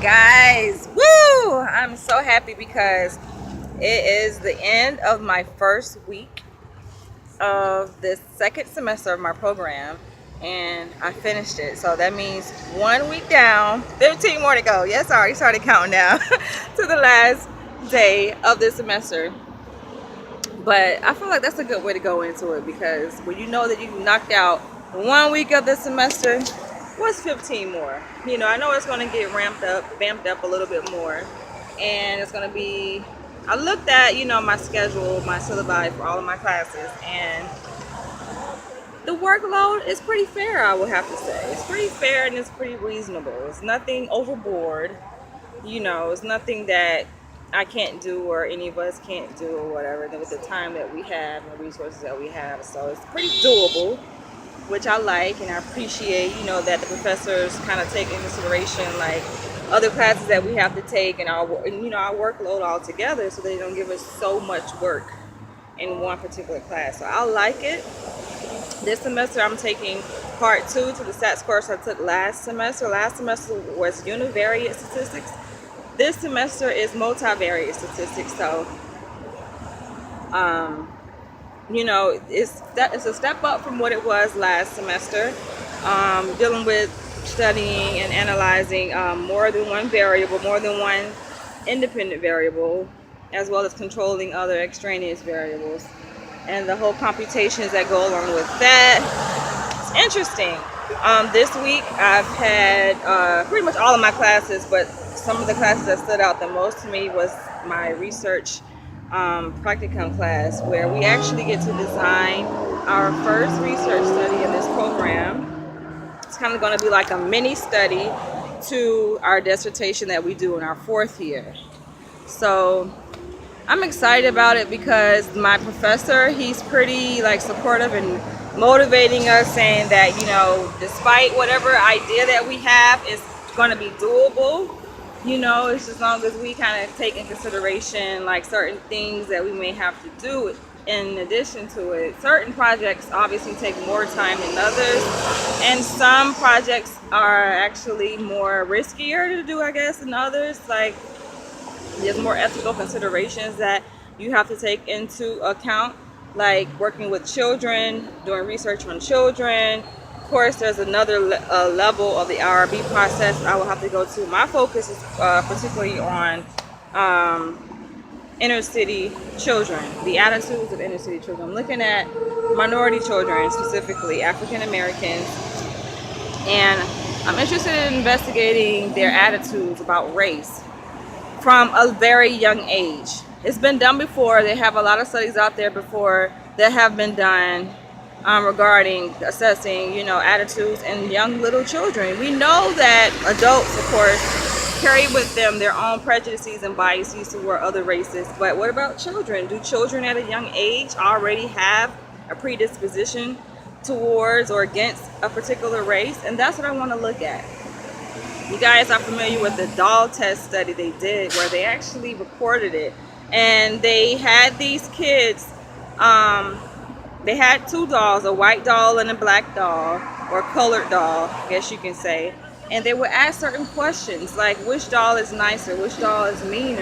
Guys, woo! I'm so happy because it is the end of my first week of the second semester of my program, and I finished it. So that means 1 week down, 15 more to go. Yes, I already started counting down to the last day of the semester. But I feel like that's a good way to go into it, because when you know that you knocked out 1 week of the semester, what's 15 more? I know it's going to get vamped up a little bit more. And it's going to be, I looked at, my schedule, my syllabi for all of my classes, and the workload is pretty fair, I would have to say. It's pretty fair and it's pretty reasonable. It's nothing overboard. It's nothing that I can't do or any of us can't do or whatever, with the time that we have and the resources that we have. So it's pretty doable, which I like, and I appreciate, that the professors kind of take into consideration like other classes that we have to take and our workload all together, so they don't give us so much work in one particular class. So I like it. This semester I'm taking part 2 to the stats course I took last semester. Last semester was univariate statistics. This semester is multivariate statistics. So, it's a step up from what it was last semester. Dealing with studying and analyzing more than one variable, more than one independent variable, as well as controlling other extraneous variables, and the whole computations that go along with that. It's interesting. This week I've had pretty much all of my classes, but some of the classes that stood out the most to me was my research practicum class, where we actually get to design our first research study in this program. It's kind of going to be like a mini study to our dissertation that we do in our 4th year. So I'm excited about it because my professor, he's pretty supportive and motivating us, saying that, despite whatever idea that we have, it's going to be doable. It's just as long as we kind of take in consideration certain things that we may have to do in addition to it. Certain projects obviously take more time than others, and some projects are actually more riskier to do, I guess, than others. There's more ethical considerations that you have to take into account, like working with children, doing research on children. Of course, there's another level of the IRB process I will have to go to. My focus is particularly on inner city children, the attitudes of inner city children. I'm looking at minority children, specifically African Americans, and I'm interested in investigating their attitudes about race from a very young age. It's been done before. They have a lot of studies out there before that have been done regarding assessing, attitudes in young little children. We know that adults, of course, carry with them their own prejudices and biases toward other races. But what about children? Do children at a young age already have a predisposition towards or against a particular race? And that's what I want to look at. You guys are familiar with the doll test study they did, where they actually recorded it, and they had these kids, they had 2 dolls, a white doll and a black doll, or colored doll, I guess you can say, and they would ask certain questions like which doll is nicer, which doll is meaner.